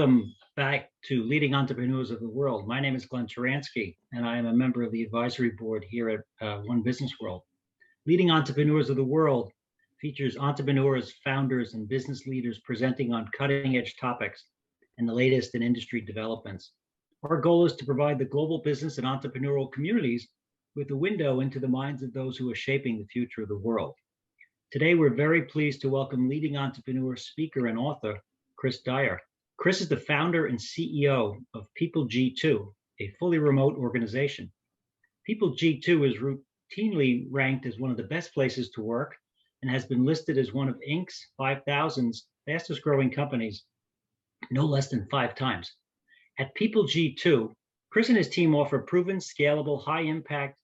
Welcome back to Leading Entrepreneurs of the World. My name is Glenn Turansky, and I am a member of the advisory board here at One Business World. Leading Entrepreneurs of the World features entrepreneurs, founders, and business leaders presenting on cutting-edge topics and the latest in industry developments. Our goal is to provide the global business and entrepreneurial communities with a window into the minds of those who are shaping the future of the world. Today, we're very pleased to welcome leading entrepreneur, speaker, and author, Chris Dyer. Chris is the founder and CEO of PeopleG2, a fully remote organization. PeopleG2 is routinely ranked as one of the best places to work and has been listed as one of Inc.'s 5,000's fastest growing companies no less than 5 times. At PeopleG2, Chris and his team offer proven, scalable, high impact,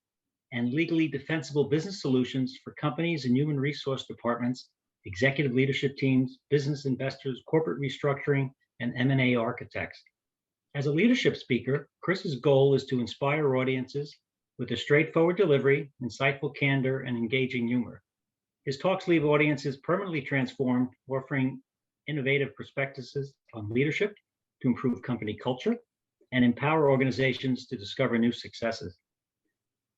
and legally defensible business solutions for companies and human resource departments, executive leadership teams, business investors, corporate restructuring, and M&A architects. As a leadership speaker, Chris's goal is to inspire audiences with a straightforward delivery, insightful candor, and engaging humor. His talks leave audiences permanently transformed, offering innovative perspectives on leadership to improve company culture and empower organizations to discover new successes.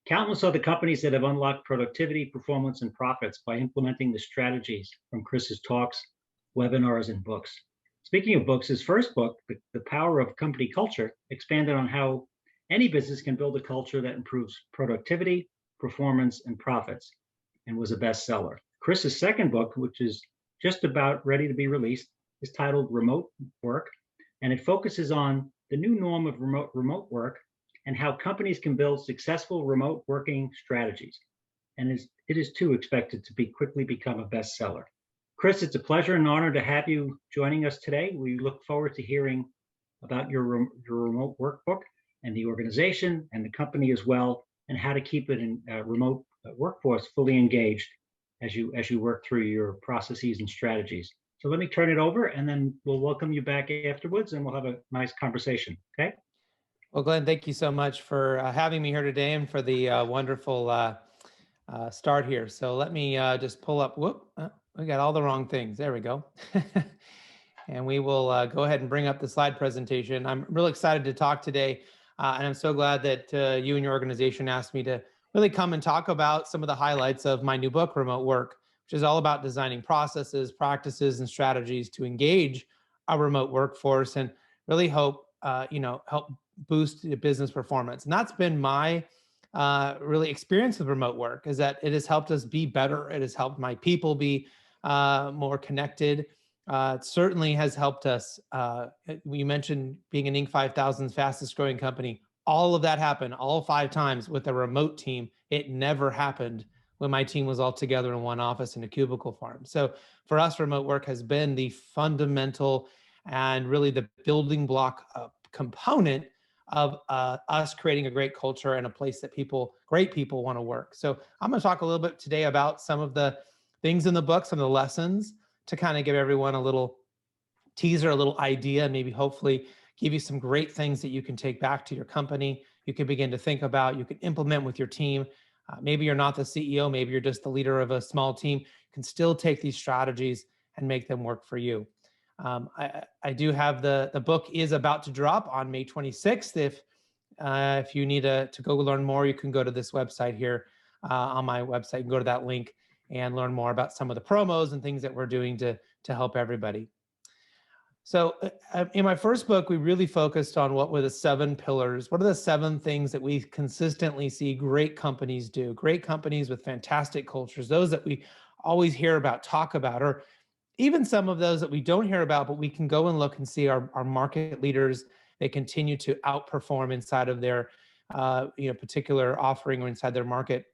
Countless other companies that have unlocked productivity, performance, and profits by implementing the strategies from Chris's talks, webinars, and books. Speaking of books, his first book, The Power of Company Culture, expanded on how any business can build a culture that improves productivity, performance, and profits, and was a bestseller. Chris's second book, which is just about ready to be released, is titled Remote Work, and it focuses on the new norm of remote work and how companies can build successful remote working strategies. And it is too expected to quickly become a bestseller. Chris, it's a pleasure and honor to have you joining us today. We look forward to hearing about your remote workbook and the organization and the company as well, and how to keep it in remote workforce fully engaged as you work through your processes and strategies. So let me turn it over, and then we'll welcome you back afterwards, and we'll have a nice conversation. Okay? Well, Glenn, thank you so much for having me here today and for the wonderful start here. So let me just pull up. We got all the wrong things. There we go. And we will go ahead and bring up the slide presentation. I'm really excited to talk today. And I'm so glad that you and your organization asked me to really come and talk about some of the highlights of my new book, Remote Work, which is all about designing processes, practices, and strategies to engage a remote workforce and really help boost the business performance. And that's been my really experience with remote work, is that it has helped us be better. It has helped my people be more connected. It certainly has helped us. You mentioned being an Inc. 5000's fastest growing company. All of that happened all 5 times with a remote team. It never happened when my team was all together in one office in a cubicle farm. So for us, remote work has been the fundamental and really the building block component of us creating a great culture and a place that great people want to work. So I'm going to talk a little bit today about some of the things in the book, some of the lessons, to kind of give everyone a little teaser, a little idea, maybe hopefully give you some great things that you can take back to your company, you can begin to think about, you can implement with your team. Maybe you're not the CEO, maybe you're just the leader of a small team. You can still take these strategies and make them work for you. I do have the book is about to drop on May 26th. If you need to go learn more, you can go to this website here on my website. You can go to that link and learn more about some of the promos and things that we're doing to help everybody. So in my first book, we really focused on what were the 7 pillars. What are the 7 things that we consistently see great companies do? Great companies with fantastic cultures, those that we always hear about, talk about, or even some of those that we don't hear about, but we can go and look and see our market leaders. They continue to outperform inside of their particular offering or inside their market.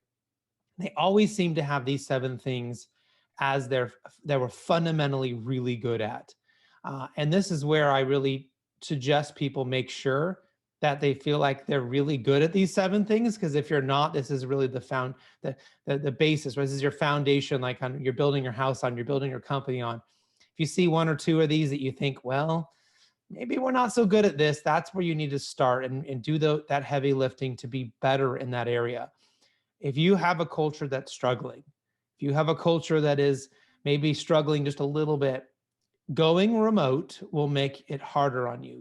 They always seem to have these 7 things as they were fundamentally really good at. And this is where I really suggest people make sure that they feel like they're really good at these 7 things, because if you're not, this is really the basis, right? This is your foundation, like you're building your house on, you're building your company on. If you see 1 or 2 of these that you think, well, maybe we're not so good at this, that's where you need to start and do that heavy lifting to be better in that area. If you have a culture that's struggling, if you have a culture that is maybe struggling just a little bit, going remote will make it harder on you.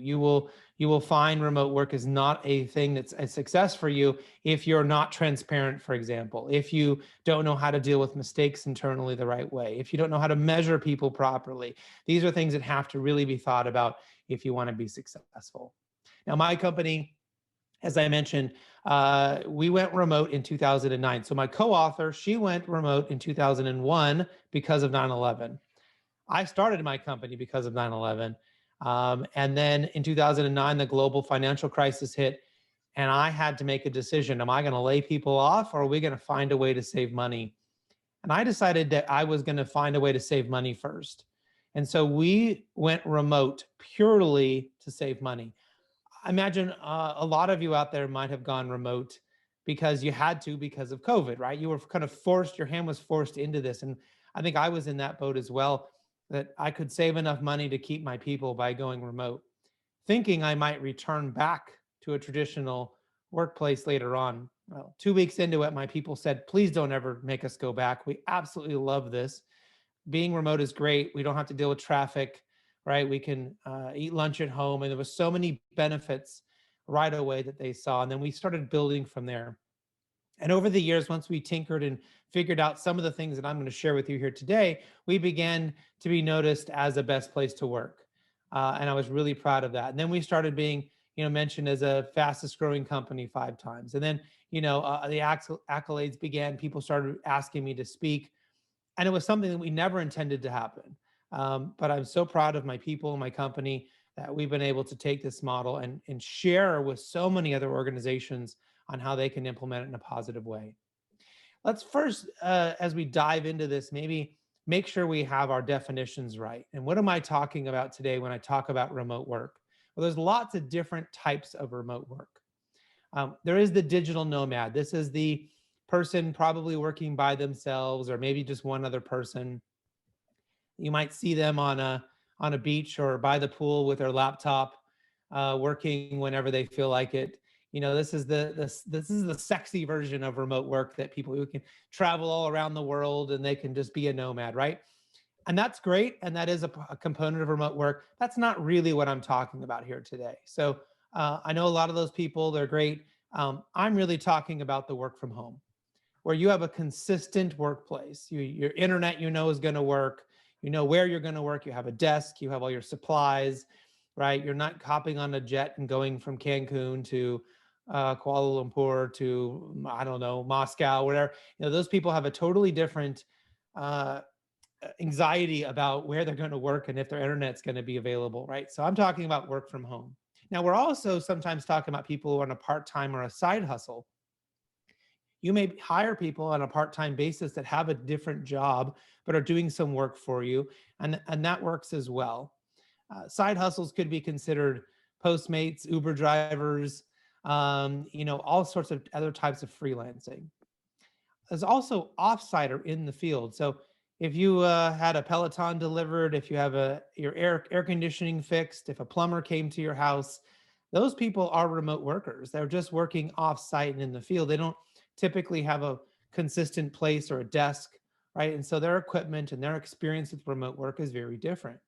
You will find remote work is not a thing that's a success for you if you're not transparent, for example, if you don't know how to deal with mistakes internally the right way, if you don't know how to measure people properly. These are things that have to really be thought about if you want to be successful. Now, my company, as I mentioned, we went remote in 2009. So my co-author, she went remote in 2001 because of 9/11. I started my company because of 9/11. And then in 2009, the global financial crisis hit, and I had to make a decision. Am I going to lay people off, or are we going to find a way to save money? And I decided that I was going to find a way to save money first. And so we went remote purely to save money. I imagine a lot of you out there might have gone remote because you had to because of COVID, right? You were kind of forced, your hand was forced into this. And I think I was in that boat as well, that I could save enough money to keep my people by going remote, thinking I might return back to a traditional workplace later on. Well, 2 weeks into it, my people said, please don't ever make us go back. We absolutely love this. Being remote is great. We don't have to deal with traffic, right? We can eat lunch at home. And there was so many benefits right away that they saw. And then we started building from there. And over the years, once we tinkered and figured out some of the things that I'm going to share with you here today, we began to be noticed as a best place to work. And I was really proud of that. And then we started being, mentioned as a fastest growing company 5 times. And then, the accolades began. People started asking me to speak. And it was something that we never intended to happen. But I'm so proud of my people and my company that we've been able to take this model and share with so many other organizations on how they can implement it in a positive way. Let's first, as we dive into this, maybe make sure we have our definitions right. And what am I talking about today when I talk about remote work? Well, there's lots of different types of remote work. There is the digital nomad. This is the person probably working by themselves or maybe just one other person. You might see them on a beach or by the pool with their laptop, working whenever they feel like it. This is the sexy version of remote work, that people who can travel all around the world and they can just be a nomad, right? And that's great, and that is a component of remote work. That's not really what I'm talking about here today. So I know a lot of those people, they're great. I'm really talking about the work from home, where you have a consistent workplace. Your internet, is going to work. You know where you're going to work. You have a desk. You have all your supplies, right? You're not hopping on a jet and going from Cancun to Kuala Lumpur to, I don't know, Moscow, whatever. Those people have a totally different uh, anxiety about where they're going to work and if their internet's going to be available, right? So I'm talking about work from home. Now, we're also sometimes talking about people who are on a part-time or a side hustle. You may hire people on a part-time basis that have a different job, but are doing some work for you, and that works as well. Side hustles could be considered Postmates, Uber drivers, all sorts of other types of freelancing. There's also offsite or in the field. So if you had a Peloton delivered, if you have your air conditioning fixed, if a plumber came to your house, those people are remote workers. They're just working offsite and in the field. They don't typically have a consistent place or a desk, right? And so their equipment and their experience with remote work is very different.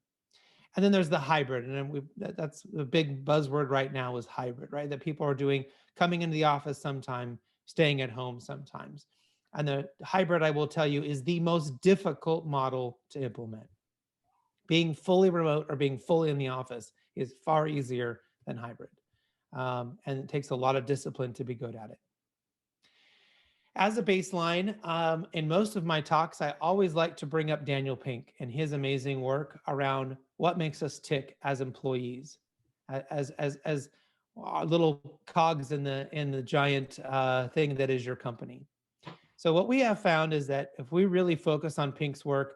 And then there's the hybrid, and then that's the big buzzword right now is hybrid, right? That people are doing, coming into the office sometime, staying at home sometimes. And the hybrid, I will tell you, is the most difficult model to implement. Being fully remote or being fully in the office is far easier than hybrid. And it takes a lot of discipline to be good at it. As a baseline, in most of my talks, I always like to bring up Daniel Pink and his amazing work around what makes us tick as employees, as little cogs in the giant thing that is your company. So what we have found is that if we really focus on Pink's work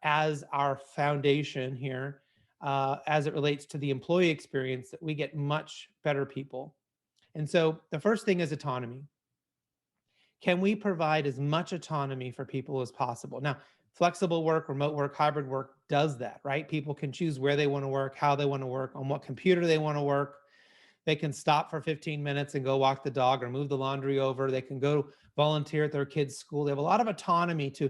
as our foundation here, as it relates to the employee experience, that we get much better people. And so the first thing is autonomy. Can we provide as much autonomy for people as possible? Now, flexible work, remote work, hybrid work does that, right? People can choose where they want to work, how they want to work, on what computer they want to work. They can stop for 15 minutes and go walk the dog or move the laundry over. They can go volunteer at their kids' school. They have a lot of autonomy to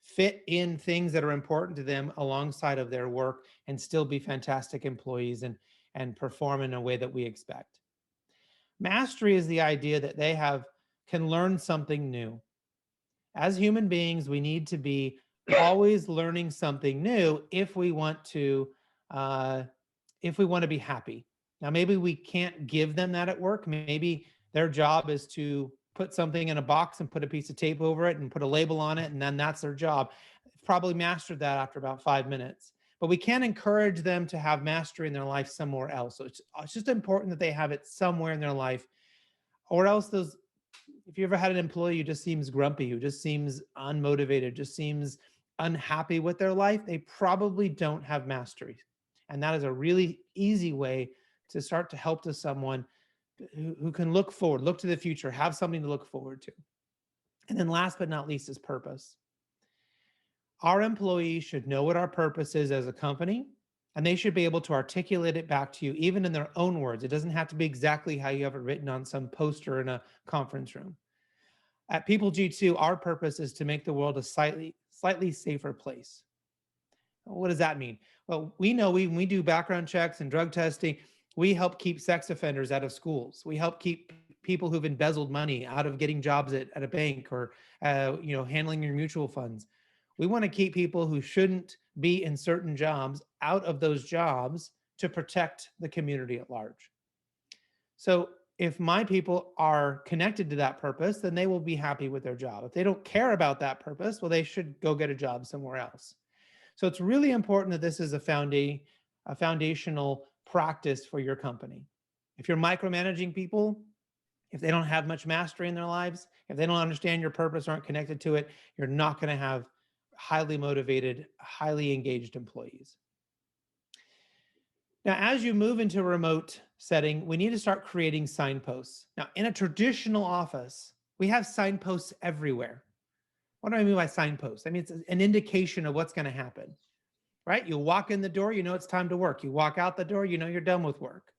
fit in things that are important to them alongside of their work and still be fantastic employees and perform in a way that we expect. Mastery is the idea that they can learn something new. As human beings, we need to be always learning something new if we want to uh, be happy. Now, maybe we can't give them that at work. Maybe their job is to put something in a box and put a piece of tape over it and put a label on it, and then that's their job. Probably mastered that after about 5 minutes. But we can encourage them to have mastery in their life somewhere else. So it's just important that they have it somewhere in their life, or else those. If you ever had an employee who just seems grumpy, who just seems unmotivated, just seems unhappy with their life, they probably don't have mastery. And that is a really easy way to start to help to someone who can look forward, look to the future, have something to look forward to. And then last but not least is purpose. Our employees should know what our purpose is as a company, and they should be able to articulate it back to you, even in their own words. It doesn't have to be exactly how you have it written on some poster in a conference room. At PeopleG2, our purpose is to make the world a slightly safer place. What does that mean? Well, we know when we do background checks and drug testing, we help keep sex offenders out of schools. We help keep people who've embezzled money out of getting jobs at a bank or handling your mutual funds. We want to keep people who shouldn't be in certain jobs out of those jobs to protect the community at large. So if my people are connected to that purpose, then they will be happy with their job. If they don't care about that purpose, well, they should go get a job somewhere else. So it's really important that this is a foundational practice for your company. If you're micromanaging people, if they don't have much mastery in their lives, if they don't understand your purpose, aren't connected to it, you're not going to have highly motivated, highly engaged employees. Now, as you move into a remote setting, we need to start creating signposts. Now, in a traditional office, we have signposts everywhere. What do I mean by signposts? I mean, it's an indication of what's going to happen, right? You walk in the door, you know it's time to work. You walk out the door, you know you're done with work.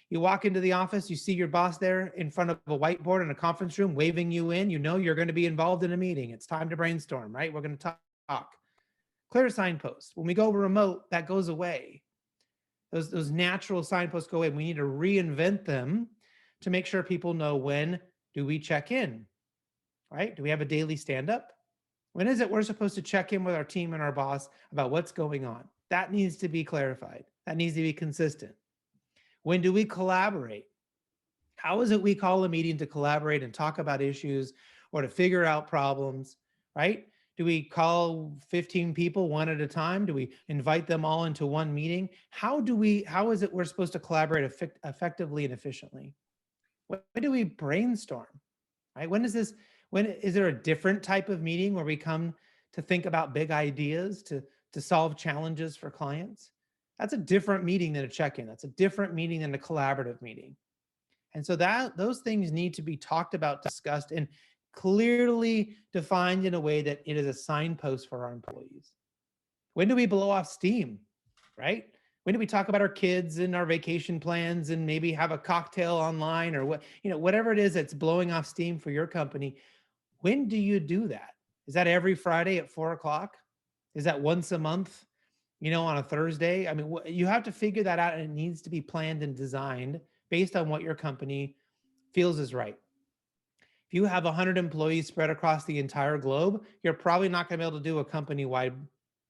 You walk into the office, you see your boss there in front of a whiteboard in a conference room waving you in, you know you're going to be involved in a meeting. It's time to brainstorm, right? We're going to talk. Clear signposts. When we go remote, that goes away. Those natural signposts go away. We need to reinvent them to make sure people know, when do we check in, right? Do we have a daily stand-up? When is it we're supposed to check in with our team and our boss about what's going on? That needs to be clarified. That needs to be consistent. When do we collaborate? How is it we call a meeting to collaborate and talk about issues or to figure out problems, right? Do we call 15 people one at a time? Do we invite them all into one meeting? How is it we're supposed to collaborate effectively and efficiently? When do we brainstorm, right? When is there a different type of meeting where we come to think about big ideas, to solve challenges for clients? That's a different meeting than a check-in. That's a different meeting than a collaborative meeting. And so those things need to be talked about, discussed, and clearly defined in a way that it is a signpost for our employees. When do we blow off steam, right? When do we talk about our kids and our vacation plans and maybe have a cocktail online or whatever it is that's blowing off steam for your company? When do you do that? Is that every Friday at 4:00? Is that once a month, on a Thursday? I mean, you have to figure that out, and it needs to be planned and designed based on what your company feels is right. If you have 100 employees spread across the entire globe, you're probably not going to be able to do a company-wide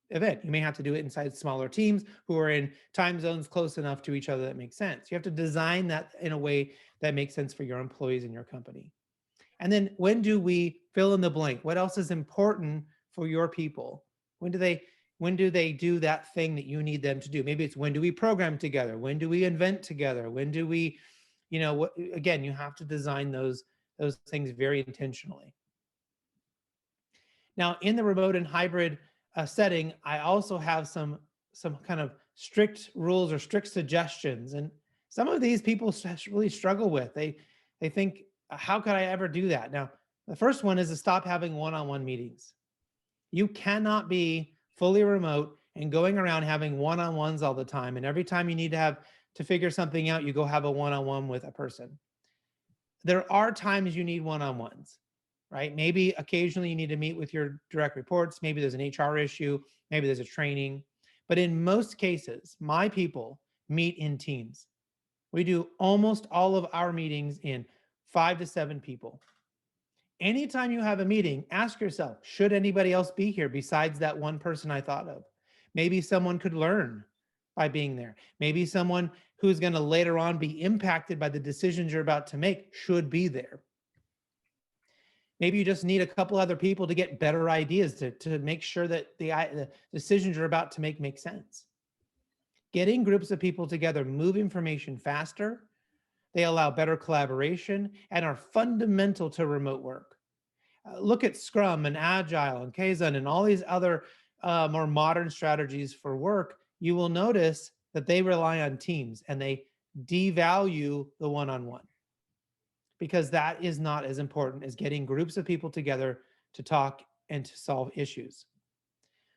event. You may have to do it inside smaller teams who are in time zones close enough to each other that makes sense. You have to design that in a way that makes sense for your employees and your company. And then when do we fill in the blank? What else is important for your people? When do they do that thing that you need them to do? Maybe it's, when do we program together? When do we invent together? When do we, again, you have to design those things very intentionally. Now, in the remote and hybrid setting, I also have some kind of strict rules or strict suggestions. And some of these people really struggle with. They think, how could I ever do that? Now, the first one is to stop having one-on-one meetings. You cannot be fully remote and going around having one-on-ones all the time. And every time you need to figure something out, you go have a one-on-one with a person. There are times you need one-on-ones. right? Maybe occasionally you need to meet with your direct reports. Maybe there's an HR issue. Maybe there's a training. But in most cases, my people meet in teams. We do almost all of our meetings in 5 to 7 people. Anytime you have a meeting, ask yourself, should anybody else be here besides that one person I thought of? Maybe someone could learn by being there. Maybe someone who's going to later on be impacted by the decisions you're about to make should be there. Maybe you just need a couple other people to get better ideas to make sure that the decisions you're about to make sense. Getting groups of people together move information faster. They allow better collaboration and are fundamental to remote work. Look at Scrum and Agile and Kaizen and all these other more modern strategies for work. You will notice that they rely on teams and they devalue the one-on-one, because that is not as important as getting groups of people together to talk and to solve issues.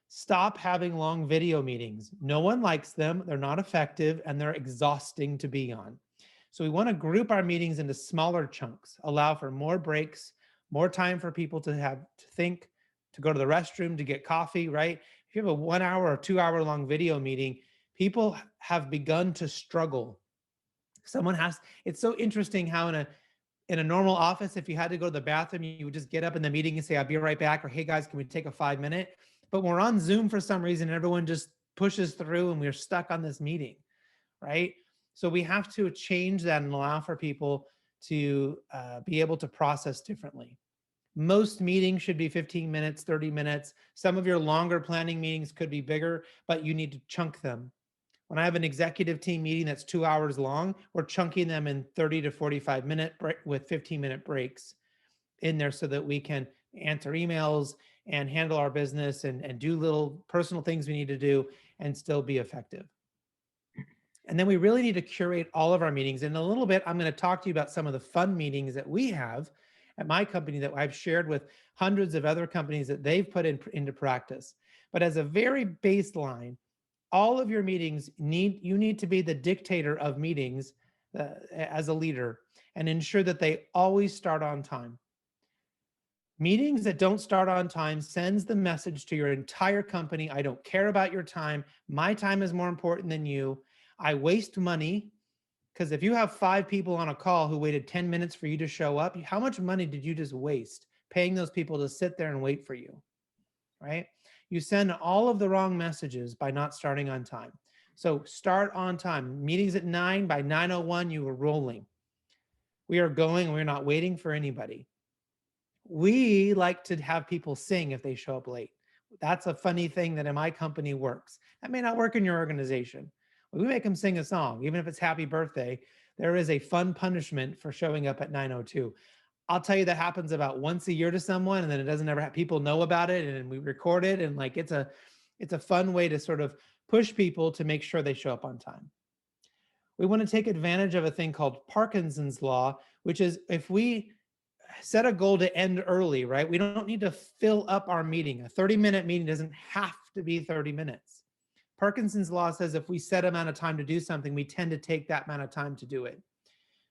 Stop having long video meetings. No one likes them. They're not effective and they're exhausting to be on. So we want to group our meetings into smaller chunks, allow for more breaks, more time for people to have to think, to go to the restroom, to get coffee, right? If you have a 1 hour or 2 hour long video meeting, people have begun to struggle. It's so interesting how in a normal office, if you had to go to the bathroom, you would just get up in the meeting and say, I'll be right back, or hey guys, can we take a 5-minute? But we're on Zoom for some reason, and everyone just pushes through and we're stuck on this meeting, right? So we have to change that and allow for people to be able to process differently. Most meetings should be 15 minutes, 30 minutes. Some of your longer planning meetings could be bigger, but you need to chunk them. When I have an executive team meeting that's 2 hours long, we're chunking them in 30 to 45 minute with 15-minute breaks in there so that we can answer emails and handle our business and do little personal things we need to do and still be effective. And then we really need to curate all of our meetings. In a little bit, I'm going to talk to you about some of the fun meetings that we have at my company that I've shared with hundreds of other companies that they've put into practice. But as a very baseline, all of your meetings you need to be the dictator of meetings as a leader and ensure that they always start on time. Meetings that don't start on time sends the message to your entire company, I don't care about your time. My time is more important than you. I waste money, because if you have 5 people on a call who waited 10 minutes for you to show up, how much money did you just waste paying those people to sit there and wait for you, right? You send all of the wrong messages by not starting on time. So start on time. Meetings at 9, by 9:01, you were rolling. We are going, we're not waiting for anybody. We like to have people sing if they show up late. That's a funny thing that in my company works. That may not work in your organization. We make them sing a song, even if it's happy birthday. There is a fun punishment for showing up at 9:02. I'll tell you that happens about once a year to someone, and then it doesn't ever have people know about it, and we record it, and like it's a fun way to sort of push people to make sure they show up on time. We want to take advantage of a thing called Parkinson's law, which is if we set a goal to end early, right? We don't need to fill up our meeting. A 30-minute meeting doesn't have to be 30 minutes. Parkinson's law says if we set amount of time to do something, we tend to take that amount of time to do it.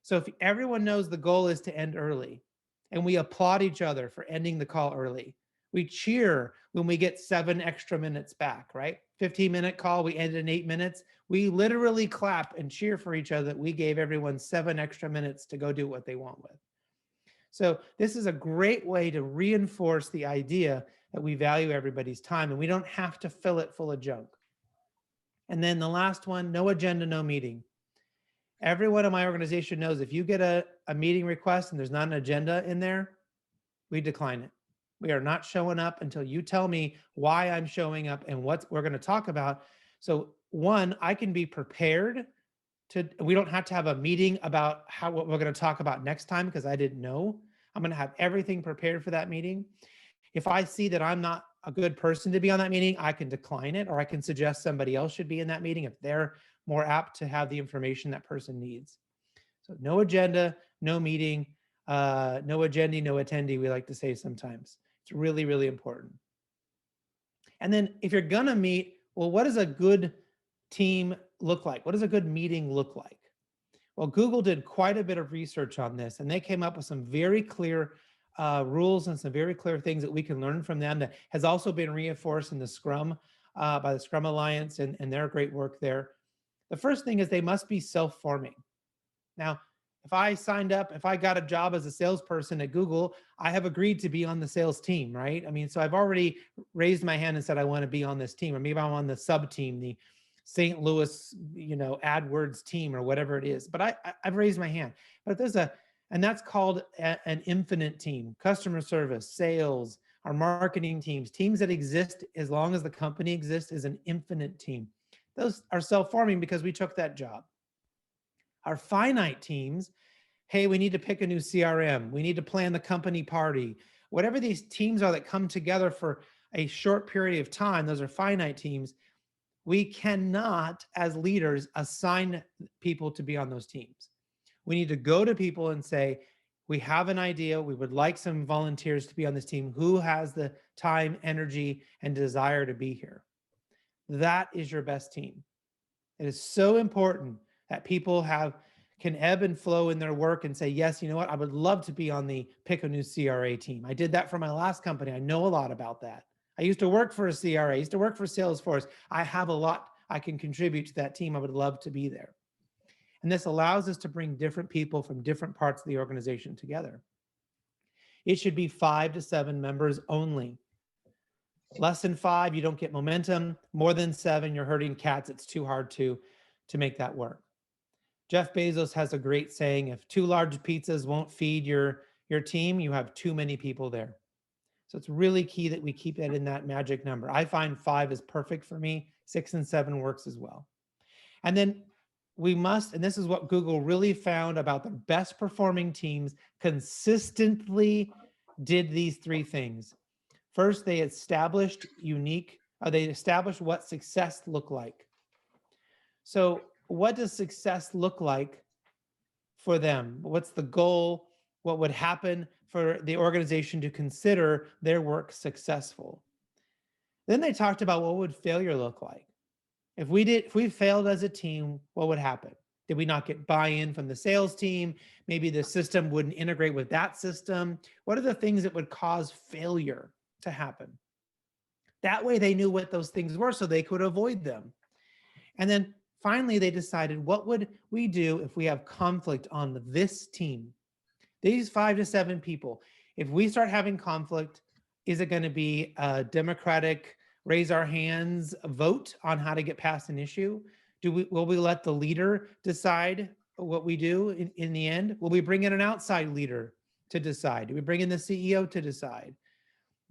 So if everyone knows the goal is to end early, and we applaud each other for ending the call early, we cheer when we get 7 extra minutes back, right? 15-minute call, we ended in 8 minutes. We literally clap and cheer for each other that we gave everyone 7 extra minutes to go do what they want with. So this is a great way to reinforce the idea that we value everybody's time and we don't have to fill it full of junk. And then the last one, no agenda, no meeting. Everyone in my organization knows if you get a meeting request and there's not an agenda in there, we decline it. We are not showing up until you tell me why I'm showing up and what we're going to talk about. So one, I can be prepared we don't have to have a meeting about what we're going to talk about next time because I didn't know. I'm going to have everything prepared for that meeting. If I see that I'm not a good person to be on that meeting, I can decline it, or I can suggest somebody else should be in that meeting if they're more apt to have the information that person needs. So no agenda, no meeting, no agenda, no attendee, we like to say sometimes. It's really, really important. And then if you're going to meet, well, what does a good team look like? What does a good meeting look like? Well, Google did quite a bit of research on this, and they came up with some very clear rules and some very clear things that we can learn from them that has also been reinforced in the Scrum by the Scrum Alliance and their great work there. The first thing is they must be self-forming. Now, if I signed up, if I got a job as a salesperson at Google, I have agreed to be on the sales team, right? I mean, so I've already raised my hand and said, I want to be on this team, or maybe I'm on the sub team, the St. Louis, AdWords team or whatever it is. But I've raised my hand. But if there's and that's called an infinite team, customer service, sales, our marketing teams that exist as long as the company exists is an infinite team. Those are self-forming because we took that job. Our finite teams, hey, we need to pick a new CRM. We need to plan the company party. Whatever these teams are that come together for a short period of time, those are finite teams. We cannot, as leaders, assign people to be on those teams. We need to go to people and say, we have an idea. We would like some volunteers to be on this team. Who has the time, energy, and desire to be here? That is your best team. It is so important that people can ebb and flow in their work and say, yes, you know what? I would love to be on the pick a new CRA team. I did that for my last company. I know a lot about that. I used to work for a CRA. I used to work for Salesforce. I have a lot I can contribute to that team. I would love to be there. And this allows us to bring different people from different parts of the organization together. It should be 5 to 7 members only. Less than 5, you don't get momentum. More than 7, you're herding cats. It's too hard to make that work. Jeff Bezos has a great saying, if 2 large pizzas won't feed your team, you have too many people there. So it's really key that we keep it in that magic number. I find 5 is perfect for me. 6 and 7 works as well. And then we must, and this is what Google really found about the best performing teams, consistently did these 3 things. First, they established what success looked like. So what does success look like for them? What's the goal? What would happen for the organization to consider their work successful? Then they talked about what would failure look like. If we failed as a team, what would happen? Did we not get buy-in from the sales team? Maybe the system wouldn't integrate with that system. What are the things that would cause failure to happen? That way they knew what those things were so they could avoid them. And then finally, they decided, what would we do if we have conflict on this team? These 5 to 7 people, if we start having conflict, is it going to be a democratic, raise our hands vote on how to get past an issue? Will we let the leader decide what we do in the end? Will we bring in an outside leader to decide? Do we bring in the CEO to decide?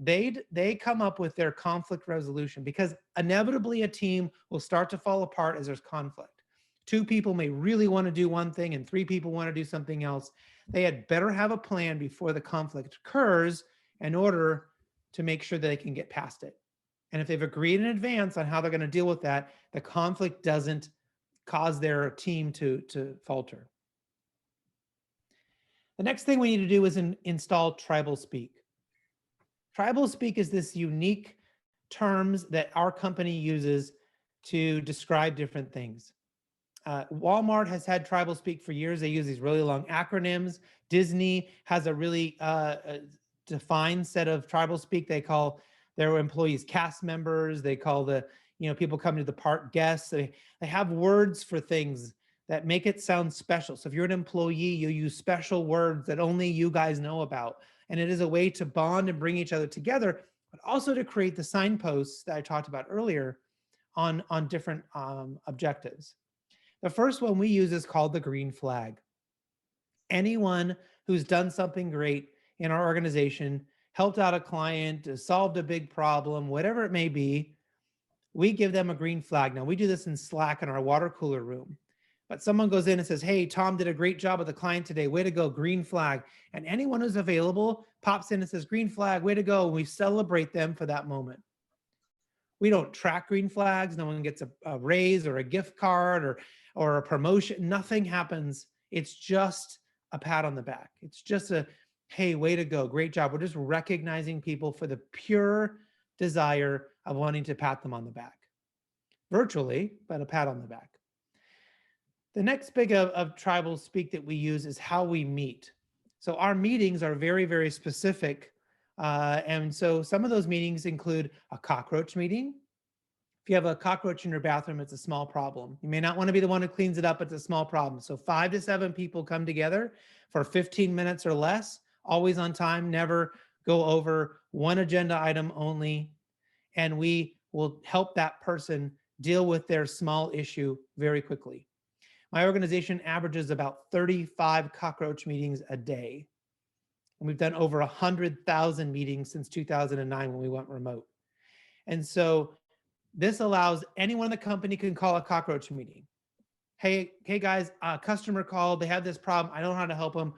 They come up with their conflict resolution, because inevitably a team will start to fall apart as there's conflict. 2 people may really want to do one thing and 3 people want to do something else. They had better have a plan before the conflict occurs in order to make sure that they can get past it. And if they've agreed in advance on how they're going to deal with that, the conflict doesn't cause their team to falter. The next thing we need to do is install tribal speak. Tribal speak is this unique terms that our company uses to describe different things. Walmart has had tribal speak for years. They use these really long acronyms. Disney has a really defined set of tribal speak. They call their employees cast members. They call the people coming to the park guests. They have words for things that make it sound special. So if you're an employee, you use special words that only you guys know about. And it is a way to bond and bring each other together, but also to create the signposts that I talked about earlier on different objectives. The first one we use is called the green flag. Anyone who's done something great in our organization, helped out a client, solved a big problem, whatever it may be, we give them a green flag. Now, we do this in Slack in our water cooler room. But someone goes in and says, hey, Tom did a great job with the client today. Way to go, green flag. And anyone who's available pops in and says, green flag, way to go. We celebrate them for that moment. We don't track green flags. No one gets a raise or a gift card or a promotion. Nothing happens. It's just a pat on the back. It's just a, hey, way to go. Great job. We're just recognizing people for the pure desire of wanting to pat them on the back. Virtually, but a pat on the back. The next big of tribal speak that we use is how we meet. So our meetings are very, very specific. And so some of those meetings include a cockroach meeting. If you have a cockroach in your bathroom, it's a small problem. You may not want to be the one who cleans it up, it's a small problem. So 5 to 7 people come together for 15 minutes or less, always on time, never go over, one agenda item only. And we will help that person deal with their small issue very quickly. My organization averages about 35 cockroach meetings a day. And we've done over 100,000 meetings since 2009 when we went remote. And so this allows anyone in the company can call a cockroach meeting. Hey guys, customer called. They have this problem. I don't know how to help them.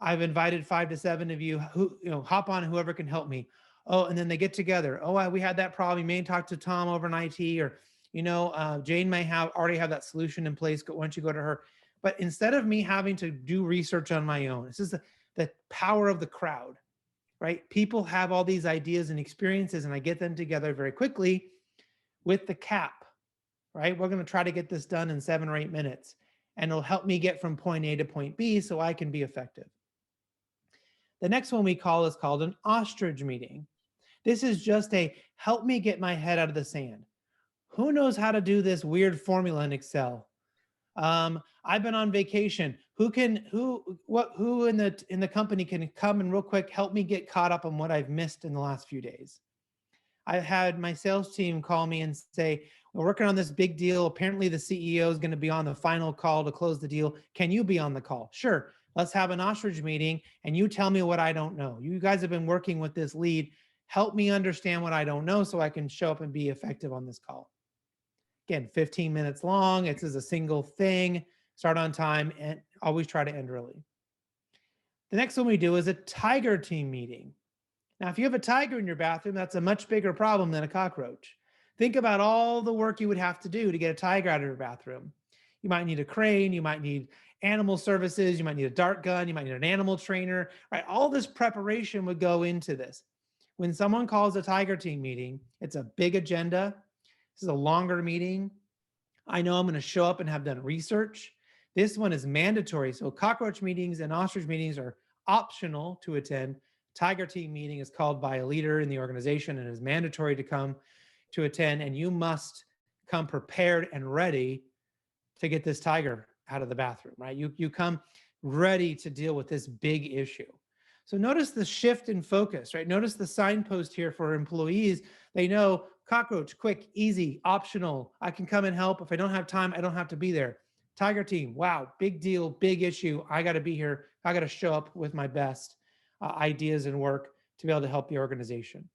I've invited 5 to 7 of you who, hop on, whoever can help me. Oh, and then they get together. Oh, we had that problem. You may talk to Tom over in IT, or, Jane may already have that solution in place. Why don't you go to her? But instead of me having to do research on my own, this is the power of the crowd, right? People have all these ideas and experiences, and I get them together very quickly with the cap, right? We're going to try to get this done in 7 or 8 minutes, and it'll help me get from point A to point B so I can be effective. The next one we call is called an ostrich meeting. This is just a help me get my head out of the sand. Who knows how to do this weird formula in Excel? I've been on vacation. Who in the company can come and real quick help me get caught up on what I've missed in the last few days? I've had my sales team call me and say, we're working on this big deal. Apparently the CEO is going to be on the final call to close the deal. Can you be on the call? Sure. Let's have an ostrich meeting and you tell me what I don't know. You guys have been working with this lead. Help me understand what I don't know so I can show up and be effective on this call. Again, 15 minutes long. It's a single thing. Start on time and always try to end early. The next one we do is a tiger team meeting. Now, if you have a tiger in your bathroom, that's a much bigger problem than a cockroach. Think about all the work you would have to do to get a tiger out of your bathroom. You might need a crane, you might need animal services, you might need a dart gun, you might need an animal trainer, right? All this preparation would go into this. When someone calls a tiger team meeting, it's a big agenda. This is a longer meeting. I know I'm going to show up and have done research. This one is mandatory. So cockroach meetings and ostrich meetings are optional to attend. Tiger team meeting is called by a leader in the organization and is mandatory to come to attend. And you must come prepared and ready to get this tiger out of the bathroom, right? You come ready to deal with this big issue. So notice the shift in focus, right? Notice the signpost here for employees. They know cockroach, quick, easy, optional. I can come and help. If I don't have time, I don't have to be there. Tiger team, wow, big deal, big issue. I got to be here. I got to show up with my best ideas and work to be able to help the organization.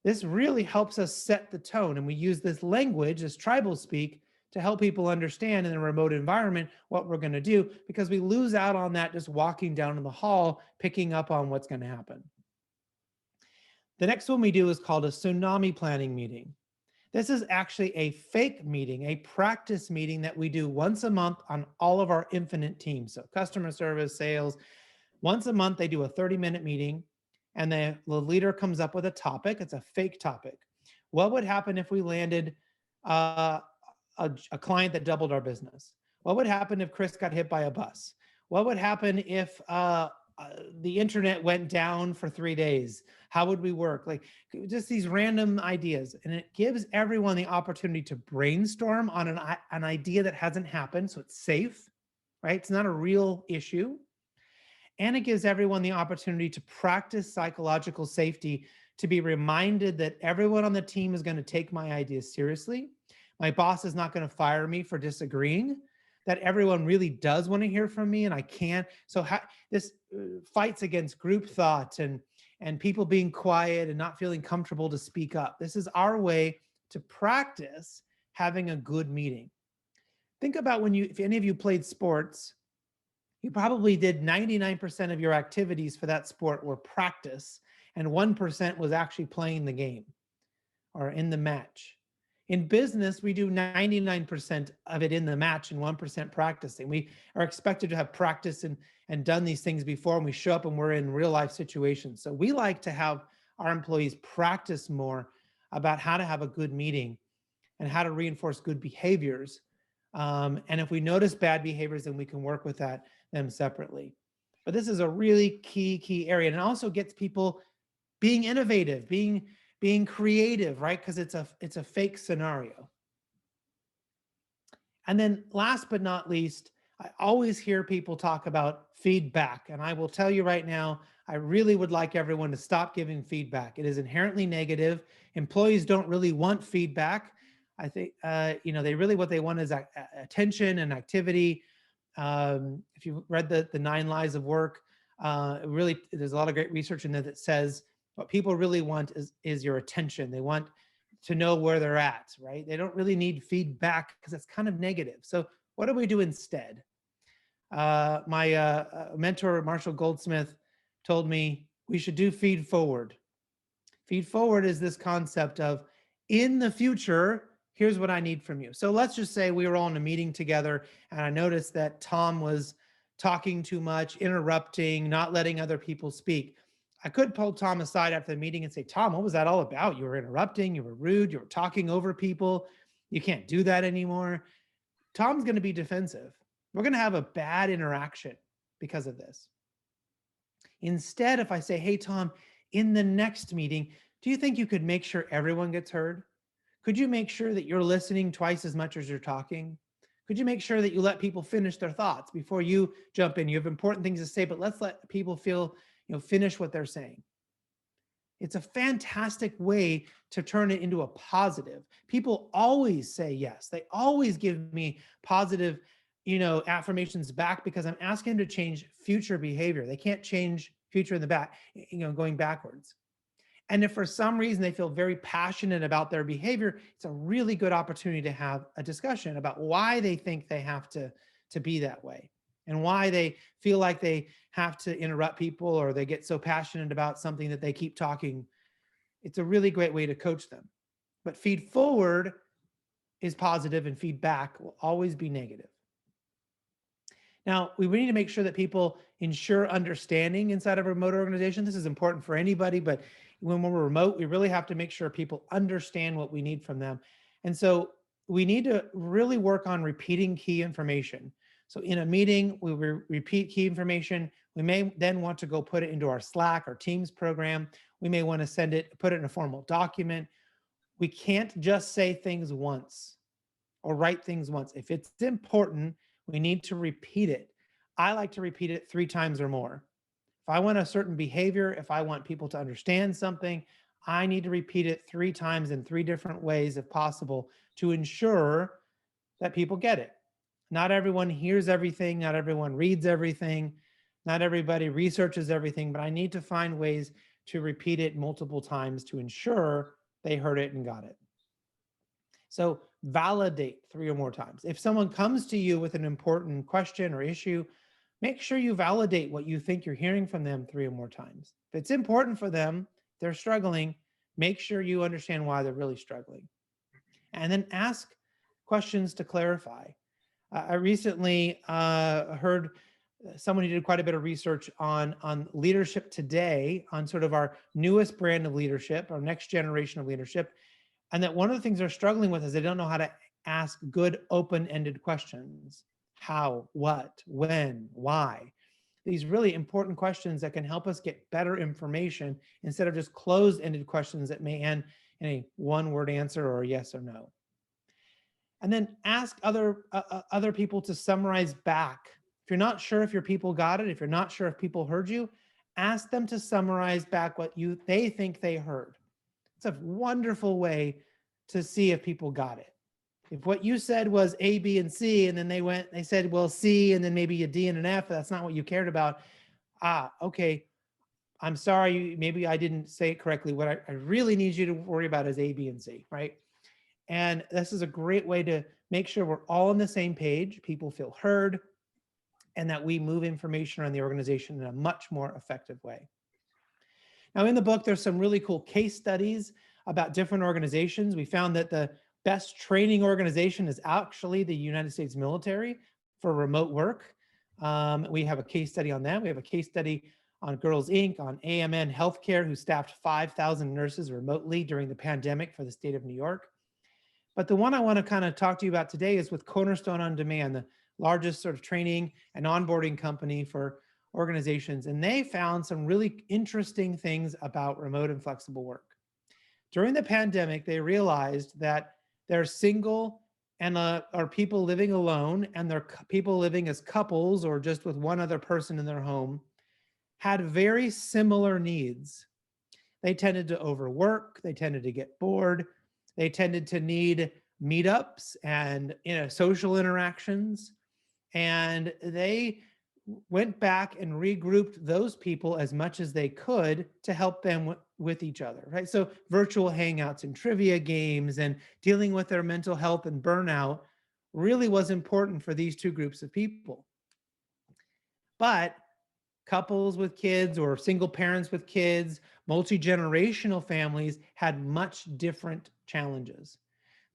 This really helps us set the tone. And we use this language, this tribal speak, to help people understand in a remote environment what we're going to do, because we lose out on that just walking down in the hall, picking up on what's going to happen. The next one we do is called a tsunami planning meeting. This is actually a fake meeting, a practice meeting that we do once a month on all of our Infinite teams. So customer service, sales, once a month, they do a 30-minute meeting and the leader comes up with a topic. It's a fake topic. What would happen if we landed a client that doubled our business? What would happen if Chris got hit by a bus? What would happen if the internet went down for 3 days? How would we work? Like just these random ideas. And it gives everyone the opportunity to brainstorm on an idea that hasn't happened. So it's safe, right? It's not a real issue. And it gives everyone the opportunity to practice psychological safety, to be reminded that everyone on the team is going to take my ideas seriously. My boss is not going to fire me for disagreeing, that everyone really does want to hear from me and I can't. So this fights against group thought and people being quiet and not feeling comfortable to speak up. This is our way to practice having a good meeting. Think about if any of you played sports, you probably did 99% of your activities for that sport were practice, and 1% was actually playing the game or in the match. In business, we do 99% of it in the match and 1% practicing. We are expected to have practiced and done these things before, and we show up and we're in real life situations. So we like to have our employees practice more about how to have a good meeting and how to reinforce good behaviors. And if we notice bad behaviors, then we can work with them separately. But this is a really key area. And it also gets people being innovative, being creative, right? Because it's a fake scenario. And then last but not least, I always hear people talk about feedback. And I will tell you right now, I really would like everyone to stop giving feedback. It is inherently negative. Employees don't really want feedback. I think, they really, what they want is attention and activity. If you read the 9 Lies of Work, really, there's a lot of great research in there that says what people really want is your attention. They want to know where they're at, right? They don't really need feedback because it's kind of negative. So what do we do instead? My mentor, Marshall Goldsmith, told me we should do feed forward. Feed forward is this concept of, in the future, here's what I need from you. So let's just say we were all in a meeting together and I noticed that Tom was talking too much, interrupting, not letting other people speak. I could pull Tom aside after the meeting and say, Tom, what was that all about? You were interrupting, you were rude, you were talking over people. You can't do that anymore. Tom's going to be defensive. We're going to have a bad interaction because of this. Instead, if I say, hey, Tom, in the next meeting, do you think you could make sure everyone gets heard? Could you make sure that you're listening twice as much as you're talking? Could you make sure that you let people finish their thoughts before you jump in? You have important things to say, but let's let people finish what they're saying. It's a fantastic way to turn it into a positive. People always say yes. They always give me positive, affirmations back because I'm asking them to change future behavior. They can't change future in the back, going backwards. And if for some reason they feel very passionate about their behavior, it's a really good opportunity to have a discussion about why they think they have to be that way and why they feel like they have to interrupt people or they get so passionate about something that they keep talking. It's a really great way to coach them. But feed forward is positive and feedback will always be negative. Now, we need to make sure that people ensure understanding inside of a remote organization. This is important for anybody, but when we're remote, we really have to make sure people understand what we need from them. And so we need to really work on repeating key information. So in a meeting, we repeat key information. We may then want to go put it into our Slack or Teams program. We may want to put it in a formal document. We can't just say things once or write things once. If it's important, we need to repeat it. I like to repeat it 3 times or more. If I want a certain behavior, if I want people to understand something, I need to repeat it 3 times in 3 different ways if possible to ensure that people get it. Not everyone hears everything, not everyone reads everything, not everybody researches everything, but I need to find ways to repeat it multiple times to ensure they heard it and got it. So validate 3 or more times. If someone comes to you with an important question or issue, make sure you validate what you think you're hearing from them 3 or more times. If it's important for them, they're struggling, make sure you understand why they're really struggling. And then ask questions to clarify. I recently heard someone who did quite a bit of research on leadership today, on sort of our newest brand of leadership, our next generation of leadership. And that one of the things they're struggling with is they don't know how to ask good open-ended questions. How, what, when, why? These really important questions that can help us get better information instead of just closed-ended questions that may end in a one-word answer or a yes or no. And then ask other people to summarize back. If you're not sure if your people got it, if you're not sure if people heard you, ask them to summarize back what they think they heard. It's a wonderful way to see if people got it. If what you said was A, B, and C, and then they said, well, C, and then maybe a D and an F, that's not what you cared about. Okay, I'm sorry, maybe I didn't say it correctly. What I really need you to worry about is A, B, and C, right? And this is a great way to make sure we're all on the same page, people feel heard, and that we move information around the organization in a much more effective way. Now, in the book, there's some really cool case studies about different organizations. We found that the best training organization is actually the United States military for remote work. We have a case study on that. We have a case study on Girls Inc., on AMN Healthcare, who staffed 5,000 nurses remotely during the pandemic for the state of New York. But the one I want to kind of talk to you about today is with Cornerstone On Demand, the largest sort of training and onboarding company for organizations, and they found some really interesting things about remote and flexible work. During the pandemic, they realized that they're single and are people living alone, and they're people living as couples or just with one other person in their home, had very similar needs. They tended to overwork, they tended to get bored, they tended to need meetups and social interactions, and they went back and regrouped those people as much as they could to help them with each other, right? So virtual hangouts and trivia games and dealing with their mental health and burnout really was important for these two groups of people. But couples with kids or single parents with kids, multi-generational families had much different challenges.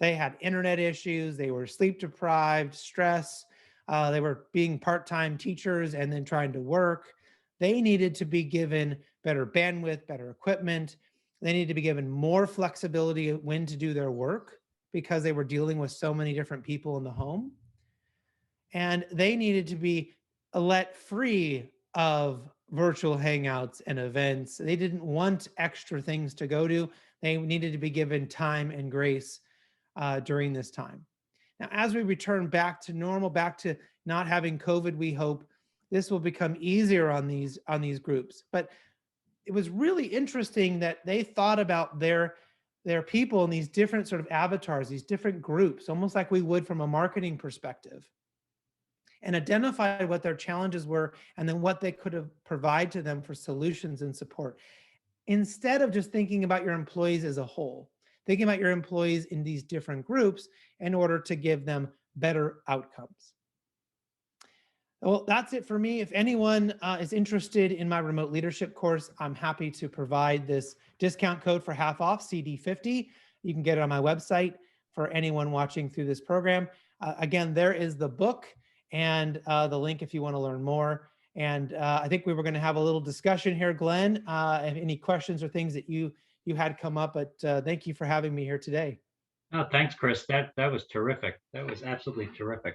They had internet issues, they were sleep deprived, stress, they were being part-time teachers and then trying to work. They needed to be given better bandwidth, better equipment. They needed to be given more flexibility when to do their work because they were dealing with so many different people in the home. And they needed to be let free of virtual hangouts and events. They didn't want extra things to go to. They needed to be given time and grace during this time. Now, as we return back to normal, back to not having COVID, we hope this will become easier on these groups. But it was really interesting that they thought about their people in these different sort of avatars, these different groups, almost like we would from a marketing perspective, and identified what their challenges were and then what they could have provide to them for solutions and support. Instead of just thinking about your employees as a whole, thinking about your employees in these different groups in order to give them better outcomes. Well, that's it for me. If anyone is interested in my remote leadership course, I'm happy to provide this discount code for half off, CD50. You can get it on my website for anyone watching through this program. Again, there is the book and the link if you want to learn more. And I think we were going to have a little discussion here, Glenn. Any questions or things that you had come up, but thank you for having me here today. Oh, thanks, Chris. That was terrific. That was absolutely terrific.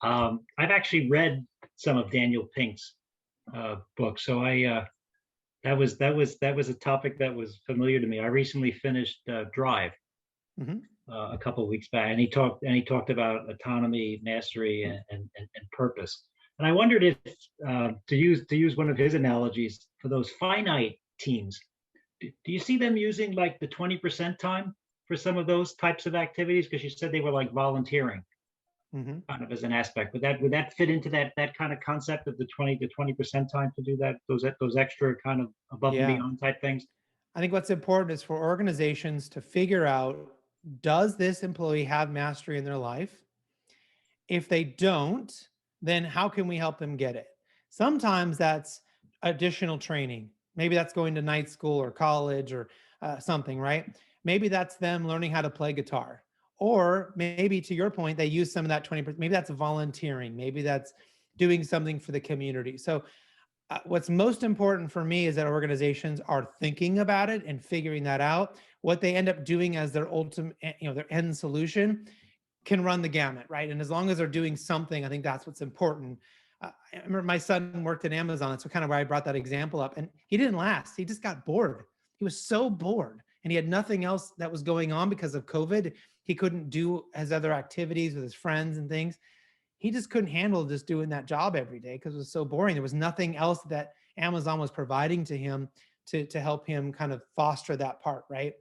I've actually read some of Daniel Pink's books, so I that was a topic that was familiar to me. I recently finished Drive Mhm. a couple of weeks back, and he talked about autonomy, mastery, and purpose. And I wondered if to use one of his analogies for those finite teams, do you see them using like the 20% time for some of those types of activities? Because you said they were like volunteering Mhm. kind of as an aspect. Would that fit into that kind of concept of the 20% time to do that, those extra kind of above and Yeah. beyond type things? I think what's important is for organizations to figure out, does this employee have mastery in their life? If they don't, then how can we help them get it? Sometimes that's additional training. Maybe that's going to night school or college or something, right? Maybe that's them learning how to play guitar. Or maybe to your point, they use some of that 20%. Maybe that's volunteering. Maybe that's doing something for the community. So what's most important for me is that organizations are thinking about it and figuring that out. What they end up doing as their ultimate, their end solution can run the gamut, right? And as long as they're doing something, I think that's what's important. I remember my son worked at Amazon. That's kind of why I brought that example up. And he didn't last. He just got bored. He was so bored and he had nothing else that was going on because of COVID. He couldn't do his other activities with his friends and things. He just couldn't handle just doing that job every day because it was so boring. There was nothing else that Amazon was providing to him to help him kind of foster that part, right?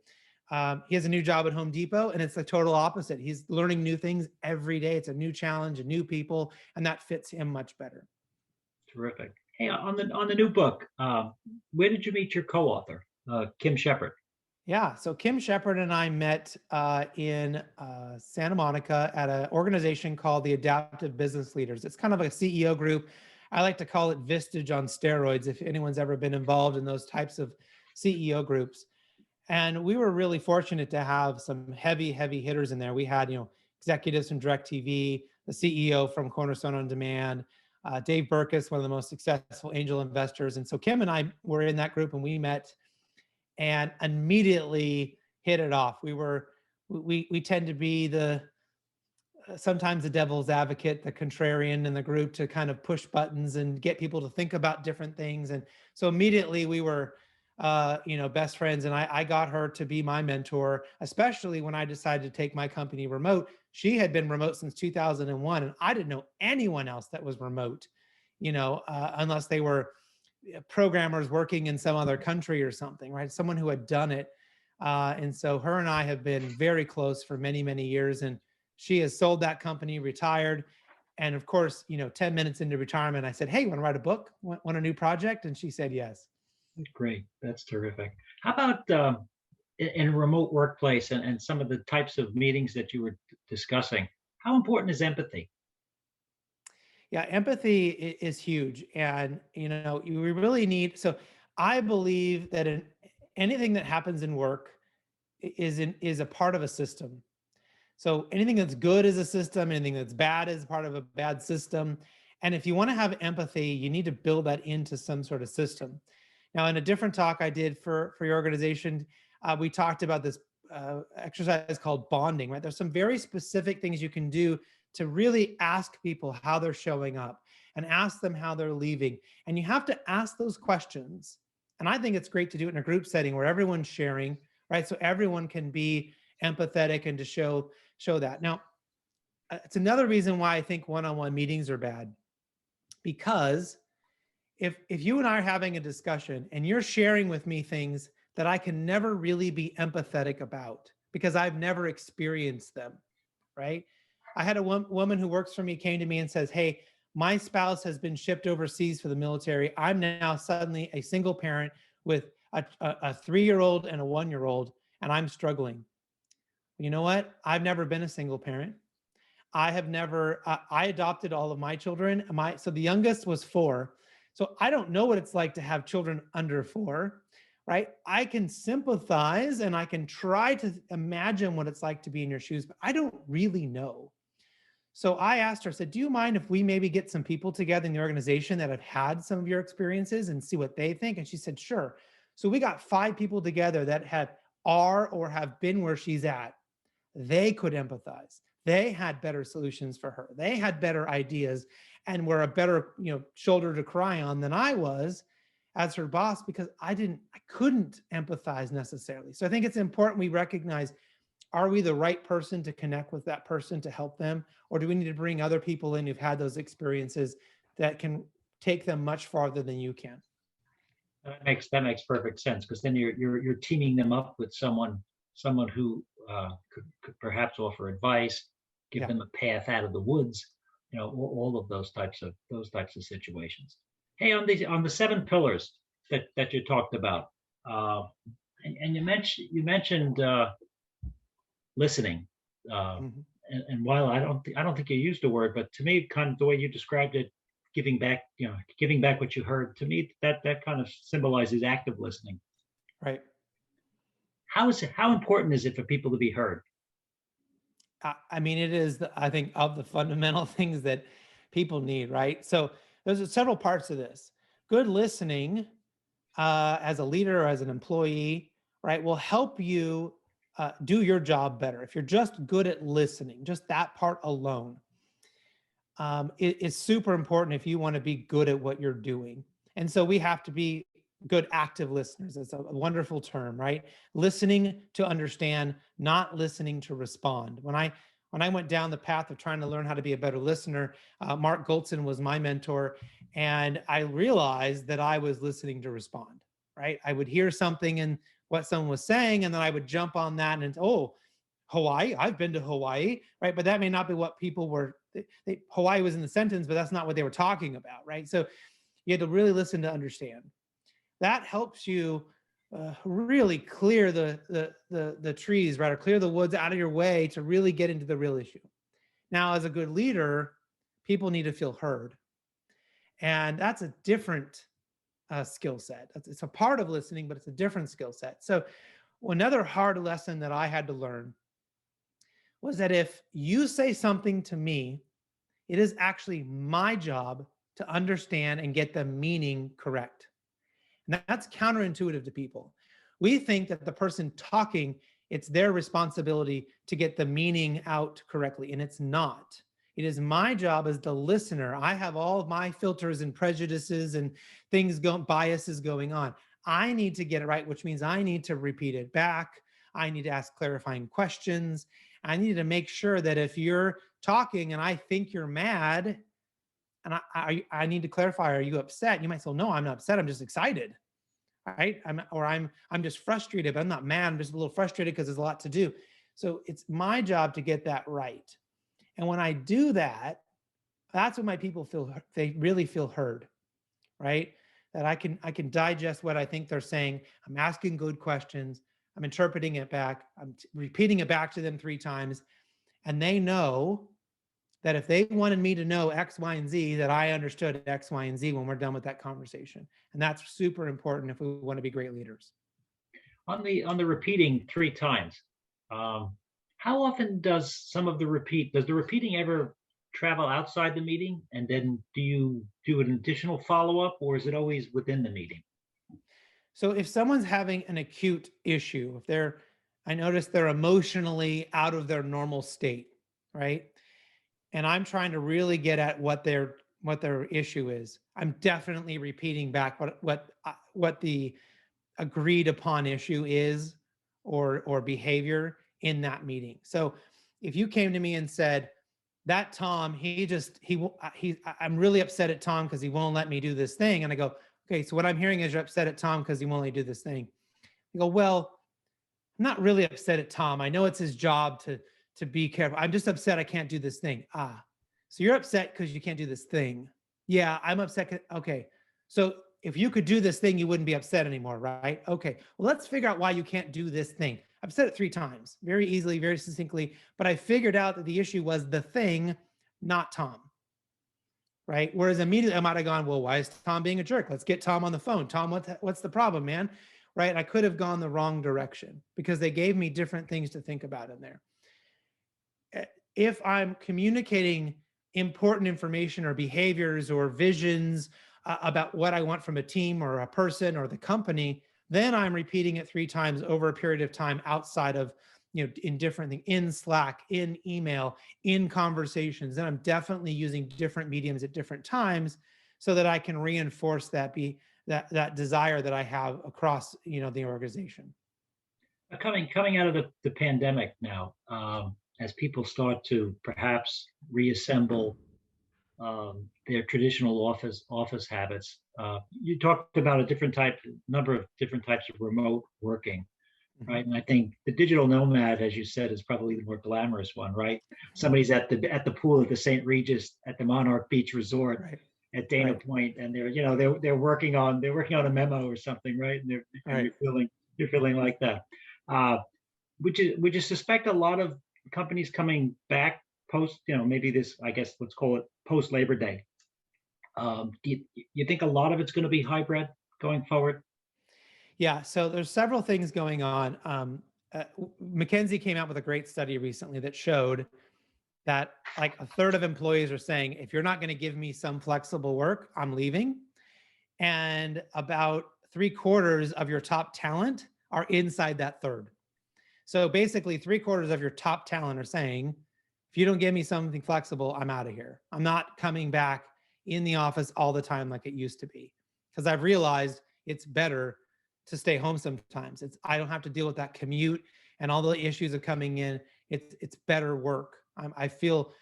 He has a new job at Home Depot, and it's the total opposite. He's learning new things every day. It's a new challenge, and new people, and that fits him much better. Terrific. Hey, on the new book, where did you meet your co-author, Kim Shepard? Yeah, so Kim Shepard and I met in Santa Monica at an organization called the Adaptive Business Leaders. It's kind of a CEO group. I like to call it Vistage on steroids, if anyone's ever been involved in those types of CEO groups. And we were really fortunate to have some heavy hitters in there. We had, executives from DirecTV, the CEO from Cornerstone On Demand, Dave Burkus, one of the most successful angel investors. And so Kim and I were in that group and we met and immediately hit it off. We tend to be sometimes the devil's advocate, the contrarian in the group, to kind of push buttons and get people to think about different things. And so immediately we were, best friends. And I got her to be my mentor, especially when I decided to take my company remote. She had been remote since 2001, and I didn't know anyone else that was remote, unless they were programmers working in some other country or something, right? Someone who had done it. And so her and I have been very close for many, many years. And she has sold that company, retired. And of course, 10 minutes into retirement, I said, "Hey, you want to write a book? Want a new project?" And she said, "Yes." Great. That's terrific. How about in a remote workplace and some of the types of meetings that you were discussing? How important is empathy? Yeah, empathy is huge. And, we really need, so I believe that anything that happens in work is a part of a system. So anything that's good is a system, anything that's bad is part of a bad system. And if you want to have empathy, you need to build that into some sort of system. Now, in a different talk I did for your organization, we talked about this exercise called bonding, right? There's some very specific things you can do to really ask people how they're showing up and ask them how they're leaving. And you have to ask those questions. And I think it's great to do it in a group setting where everyone's sharing, right? So everyone can be empathetic and to show that. Now, it's another reason why I think one-on-one meetings are bad, because if you and I are having a discussion and you're sharing with me things that I can never really be empathetic about because I've never experienced them, right? I had a woman who works for me came to me and says, "Hey, my spouse has been shipped overseas for the military. I'm now suddenly a single parent with a 3-year-old and a 1-year-old, and I'm struggling." You know what? I've never been a single parent. I have never, I adopted all of my children. So the youngest was 4. So I don't know what it's like to have children under 4, right? I can sympathize and I can try to imagine what it's like to be in your shoes, but I don't really know. So I asked her, I said, "Do you mind if we maybe get some people together in the organization that have had some of your experiences and see what they think?" And she said, "Sure." So we got 5 people together that are or have been where she's at. They could empathize. They had better solutions for her. They had better ideas and were a better, shoulder to cry on than I was as her boss, because I couldn't empathize necessarily. So I think it's important we recognize, are we the right person to connect with that person to help them? Or do we need to bring other people in who've had those experiences that can take them much farther than you can? That makes perfect sense, because then you're teaming them up with someone who could perhaps offer advice, give Yeah. them a path out of the woods, all of those types of situations. Hey, on the 7 pillars that you talked about, uh, and you mentioned listening, uh, Mhm. and while I don't think you used the word, but to me, kind of the way you described it, giving back what you heard, to me that kind of symbolizes active listening. Right. How important is it for people to be heard? I mean, it is, I think, of the fundamental things that people need, right? So there's several parts of this. Good listening, as a leader or as an employee, right, will help you do your job better. If you're just good at listening, just that part alone, is super important if you want to be good at what you're doing. And so we have to be good active listeners. It's a wonderful term, right? Listening to understand, not listening to respond. When I went down the path of trying to learn how to be a better listener, Mark Goldson was my mentor, and I realized that I was listening to respond. Right? I would hear something in what someone was saying, and then I would jump on that and, oh, Hawaii, I've been to Hawaii, right? But that may not be what people were. Hawaii was in the sentence, but that's not what they were talking about, right? So you had to really listen to understand. That helps you really clear the trees, right, or clear the woods out of your way to really get into the real issue. Now, as a good leader, people need to feel heard, and that's a different skill set. It's a part of listening, but it's a different skill set. So another hard lesson that I had to learn was that if you say something to me, it is actually my job to understand and get the meaning correct. And that's counterintuitive to people. We think that the person talking it's their responsibility to get the meaning out correctly, and it's not. It is my job as the listener. I have all of my filters and prejudices and biases going on. I need to get it right, which means I need to repeat it back. I need to ask clarifying questions. I need to make sure that if you're talking and I think you're mad, and I need to clarify, are you upset? You might say, no, I'm not upset. I'm just excited, right? I'm just frustrated, but I'm not mad. I'm just a little frustrated because there's a lot to do. So it's my job to get that right. And when I do that, that's when my people they really feel heard, right? That I can digest what I think they're saying. I'm asking good questions. I'm interpreting it back. I'm repeating it back to them 3 times. And they know that if they wanted me to know X, Y, and Z, that I understood X, Y, and Z when we're done with that conversation. And that's super important if we want to be great leaders. On the repeating 3 times, how often does the repeating ever travel outside the meeting? And then do you do an additional follow-up, or is it always within the meeting? So if someone's having an acute issue, I notice they're emotionally out of their normal state, right? And I'm trying to really get at what their issue is. I'm definitely repeating back what the agreed upon issue is, or behavior in that meeting. So if you came to me and said, that Tom, I'm really upset at Tom because he won't let me do this thing. And I go, okay, so what I'm hearing is you're upset at Tom because he won't let me do this thing. You go, well, I'm not really upset at Tom. I know it's his job to be careful. I'm just upset I can't do this thing. So you're upset because you can't do this thing. Yeah, I'm upset. Okay, so if you could do this thing, you wouldn't be upset anymore, right? Okay, well, let's figure out why you can't do this thing. I've said it 3 times, very easily, very succinctly, but I figured out that the issue was the thing, not Tom, right? Whereas immediately I might have gone, well, why is Tom being a jerk? Let's get Tom on the phone. Tom, what's the problem, man? Right? I could have gone the wrong direction because they gave me different things to think about in there. If I'm communicating important information or behaviors or visions about what I want from a team or a person or the company, then I'm repeating it 3 times over a period of time outside of, in different things, in Slack, in email, in conversations. Then I'm definitely using different mediums at different times so that I can reinforce that desire that I have across, the organization. Coming out of the pandemic now, as people start to perhaps reassemble their traditional office habits. You talked about number of different types of remote working, right? And I think the digital nomad, as you said, is probably the more glamorous one, right? Somebody's at the pool at the St. Regis at the Monarch Beach Resort, Right. at Dana Point, and they're working on a memo or something, right? And you're feeling like that. Would you suspect a lot of companies coming back post, maybe this, I guess, let's call it post Labor Day? Do you think a lot of it's going to be hybrid going forward? Yeah, so there's several things going on. McKinsey came out with a great study recently that showed that like a third of employees are saying, if you're not going to give me some flexible work, I'm leaving. And about 3/4 of your top talent are inside that third. So basically 3/4 of your top talent are saying, if you don't give me something flexible, I'm out of here. I'm not coming back in the office all the time like it used to be. Because I've realized it's better to stay home sometimes. I don't have to deal with that commute and all the issues of coming in. It's better work. I feel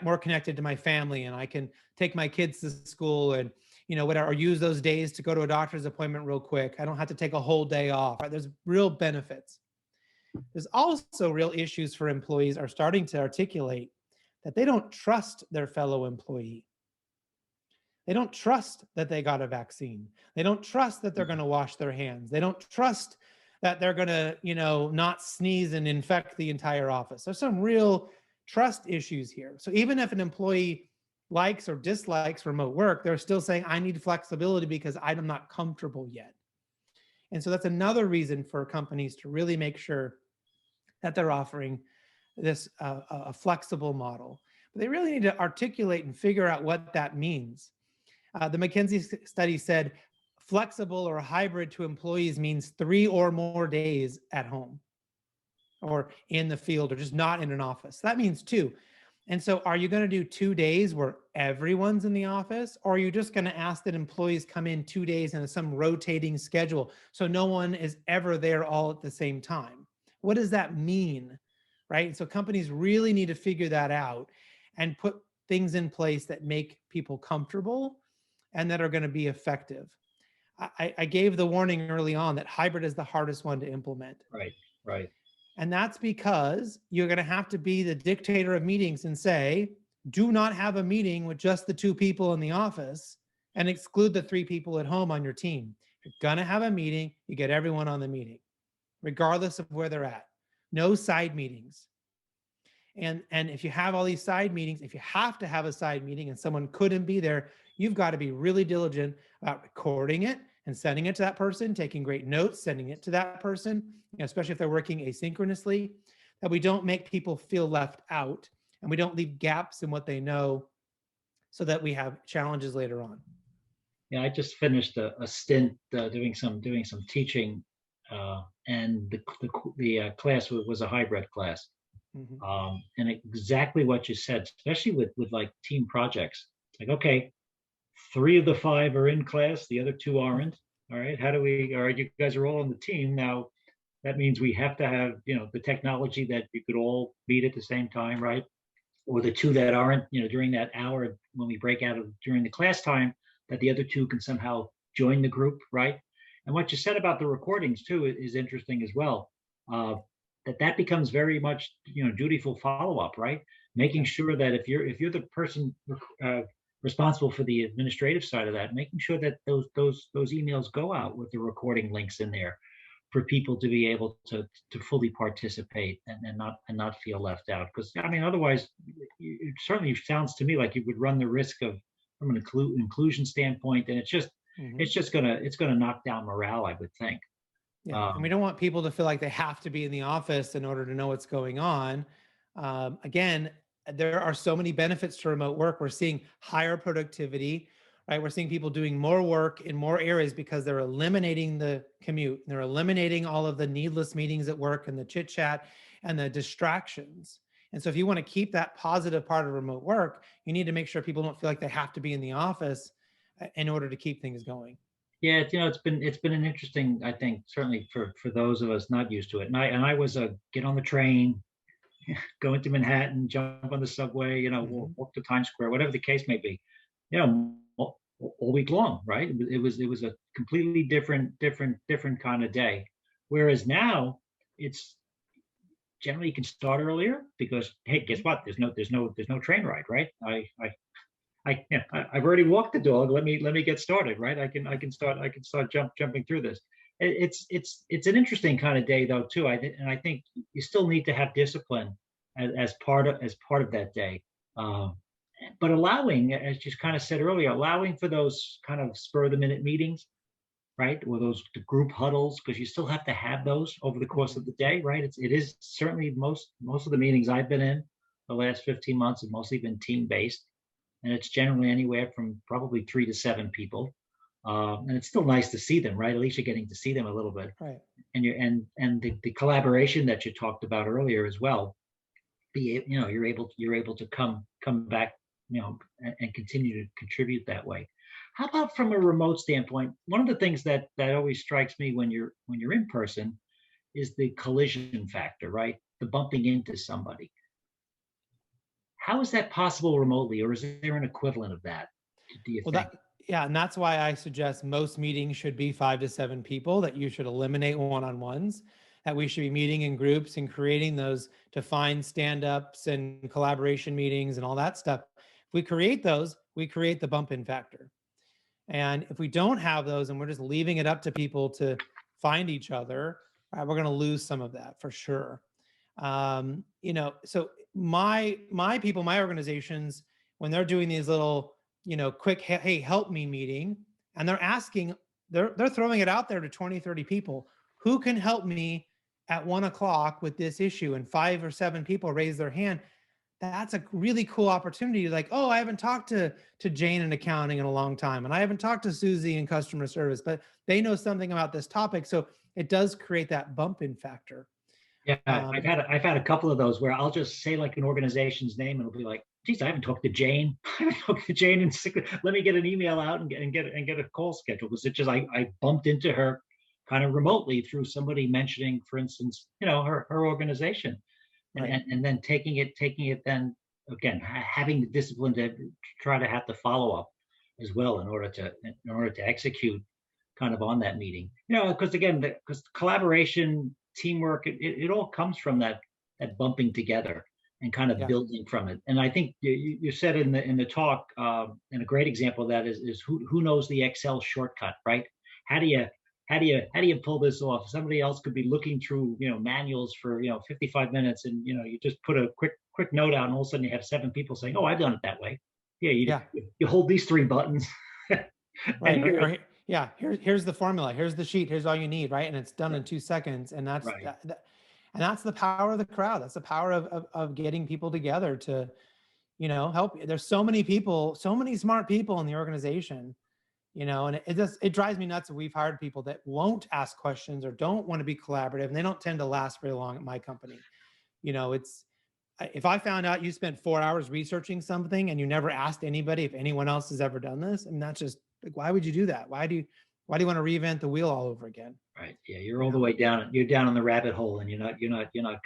more connected to my family, and I can take my kids to school and whatever, or use those days to go to a doctor's appointment real quick. I don't have to take a whole day off. Right? There's real benefits. There's also real issues for employees are starting to articulate that they don't trust their fellow employee. They don't trust that they got a vaccine. They don't trust that they're going to wash their hands. They don't trust that they're going to, not sneeze and infect the entire office. There's some real trust issues here. So even if an employee likes or dislikes remote work, they're still saying, I need flexibility because I'm not comfortable yet. And so that's another reason for companies to really make sure that they're offering this a flexible model. But they really need to articulate and figure out what that means. The McKinsey study said flexible or hybrid to employees means 3 or more days at home. or in the field or just not in an office. That means two. And so are you going to do 2 days where everyone's in the office, or are you just going to ask that employees come in 2 days in some rotating schedule so no one is ever there all at the same time? What does that mean? Right? And so companies really need to figure that out and put things in place that make people comfortable and that are going to be effective. I gave the warning early on that hybrid is the hardest one to implement. Right, right. And that's because you're going to have to be the dictator of meetings and say, do not have a meeting with just the 2 people in the office and exclude the 3 people at home on your team. If you're going to have a meeting, you get everyone on the meeting, regardless of where they're at. No side meetings. And if you have all these side meetings, if you have to have a side meeting and someone couldn't be there, you've got to be really diligent about recording it and sending it to that person, taking great notes, sending it to that person, especially if they're working asynchronously, that we don't make people feel left out and we don't leave gaps in what they know so that we have challenges later on. Yeah, I just finished a stint doing some teaching, and the class was a hybrid class. And exactly what you said, especially with like team projects. Like, okay, 3 of the 5 are in class, the other 2 aren't. All right, how do we? All right, you guys are all on the team now. That means we have to have, the technology that you could all meet at the same time, right? Or the 2 that aren't, during that hour when we break out of during the class time, that the other 2 can somehow join the group, right? And what you said about the recordings too is interesting as well. That becomes very much, dutiful follow-up, right? Making sure that if you're the person responsible for the administrative side of that, making sure that those emails go out with the recording links in there for people to be able to fully participate and not feel left out. Because I mean, otherwise, it certainly sounds to me like you would run the risk of, from an inclusion standpoint, and it's gonna knock down morale, I would think. Yeah, and we don't want people to feel like they have to be in the office in order to know what's going on. Again, there are so many benefits to remote work. We're seeing higher productivity, right? We're seeing people doing more work in more areas because they're eliminating the commute. They're eliminating all of the needless meetings at work and the chit chat and the distractions. And so if you want to keep that positive part of remote work, you need to make sure people don't feel like they have to be in the office in order to keep things going. Yeah, it's been an interesting, I think, certainly for those of us not used to it. And I was a get on the train, go into Manhattan, jump on the subway, walk to Times Square, whatever the case may be, all week long, right? It was a completely different kind of day. Whereas now it's generally you can start earlier because, hey, guess what? There's no train ride, right? I've already walked the dog. Let me get started, right? I can start jumping through this. It's an interesting kind of day though too. I think you still need to have discipline as part of that day. But allowing, as you kind of said earlier, allowing for those kind of spur of the minute meetings, right? Or those group huddles, because you still have to have those over the course of the day, right? It is certainly most of the meetings I've been in the last 15 months have mostly been team based, and it's generally anywhere from probably 3 to 7 people. And it's still nice to see them, right? At least you're getting to see them a little bit, Right. and the collaboration that you talked about earlier as well. You're able to come back, and continue to contribute that way. How about from a remote standpoint? One of the things that always strikes me when you're in person is the collision factor, right? The bumping into somebody. How is that possible remotely, or is there an equivalent of that? Do you think? Yeah, and that's why I suggest most meetings should be 5 to 7 people, that you should eliminate one-on-ones, that we should be meeting in groups and creating those defined stand-ups and collaboration meetings and all that stuff. If we create those, we create the bump-in factor. And if we don't have those and we're just leaving it up to people to find each other, we're going to lose some of that for sure. So my people, my organizations, when they're doing these little, quick, hey, help me meeting, and they're asking, they're throwing it out there to 20, 30 people, who can help me at 1 o'clock with this issue? And 5 or 7 people raise their hand. That's a really cool opportunity. Like, oh, I haven't talked to Jane in accounting in a long time, and I haven't talked to Susie in customer service, but they know something about this topic. So it does create that bump in factor. Yeah, Um, I've had a couple of those where I'll just say like an organization's name and it'll be like, geez, I haven't talked to Jane. I haven't talked to Jane in let me get an email out and get a call scheduled. Because it just I bumped into her kind of remotely through somebody mentioning, for instance, her organization. right. And then taking it then again, having the discipline to try to have to follow up as well in order to execute kind of on that meeting. Because again, because collaboration, teamwork, it all comes from that bumping together and kind of Yeah. building from it. And I think you said in the talk, and a great example of that is who knows the Excel shortcut, right? How do you how do you pull this off? Somebody else could be looking through manuals for 55 minutes, and you just put a quick note out, and all of a sudden you have seven people saying, "Oh, I've done it that way." Yeah, Yeah. you hold these three buttons, and Right. Yeah, here's the formula. Here's the sheet. Here's all you need, right? And it's done in 2 seconds. And right. and that's the power of the crowd. That's the power of getting people together to, help. There's so many people, so many smart people in the organization, and it drives me nuts that we've hired people that won't ask questions or don't want to be collaborative, and they don't tend to last very long at my company. It's if I found out you spent 4 hours researching something and you never asked anybody if anyone else has ever done this, and that's just like, why would you do that? Why do you want to reinvent the wheel all over again? Right. Yeah, you're You all the know, way down. You're down in the rabbit hole, and you're not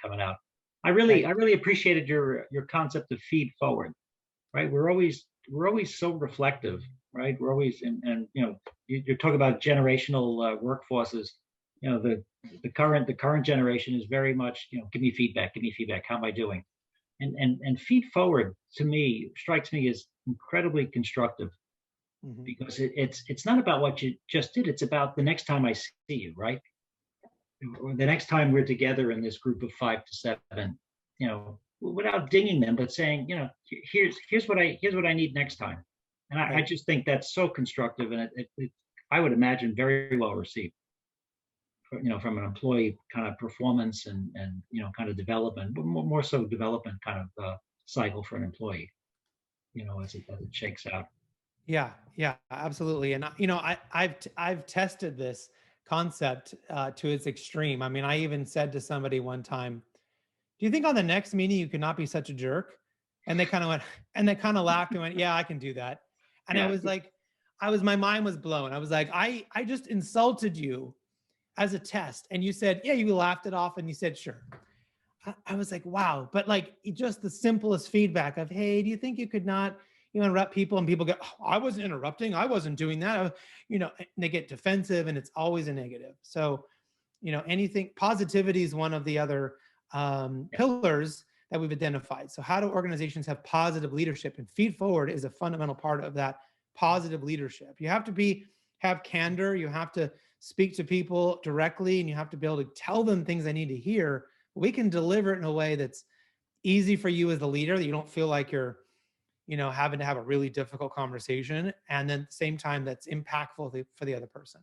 coming out. right? I really appreciated your concept of feed forward. Right. We're always so reflective. Right. We're always and you're talking about generational workforces. The current generation is very much give me feedback, give me feedback. How am I doing? And feed forward to me strikes me as incredibly constructive Hmm. because it's not about what you just did. It's about the next time I see you. Right. Or the next time we're together in this group of 5 to 7, without dinging them, but saying, here's what I need next time. And I Right. just think that's so constructive, and I would imagine very well received, from an employee kind of performance and kind of development, but more so development kind of cycle for an employee, as it shakes out. Yeah. Yeah. Absolutely. And I've tested this concept to its extreme. I mean, I even said to somebody one time, "Do you think on the next meeting you could not be such a jerk?" And they kind of went, and they kind of laughed and went, "Yeah, I can do that." And I Yeah, was like, my mind was blown. I was like, I just insulted you as a test. And you said, yeah, you laughed it off and you said, sure. I was like, wow. But like just the simplest feedback of, hey, do you think you could not, interrupt people? And people go, oh, I wasn't interrupting. I wasn't doing that. And they get defensive and it's always a negative. So, anything positivity is one of the other yeah, pillars that we've identified. So how do organizations have positive leadership? And feed forward is a fundamental part of that positive leadership. You have to have candor. You have to speak to people directly, and you have to be able to tell them things they need to hear. We can deliver it in a way that's easy for you as the leader, that you don't feel like you're, having to have a really difficult conversation, and then at the same time that's impactful for the other person.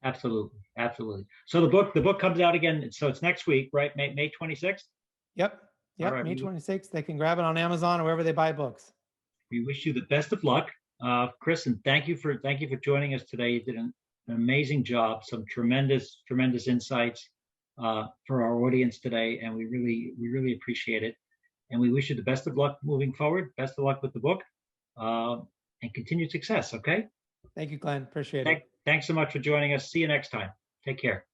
absolutely, absolutely. So the book comes out again. So it's next week, right? May 26th. Yep. All Yep. right. May 26th. They can grab it on Amazon or wherever they buy books. We wish you the best of luck, Chris, and thank you for joining us today. You did an amazing job, some tremendous insights for our audience today, and we really appreciate it. And we wish you the best of luck moving forward. Best of luck with the book, uh, and continued success. Okay. Thank you, Glenn. Appreciate it. Thanks so much for joining us. See you next time. Take care.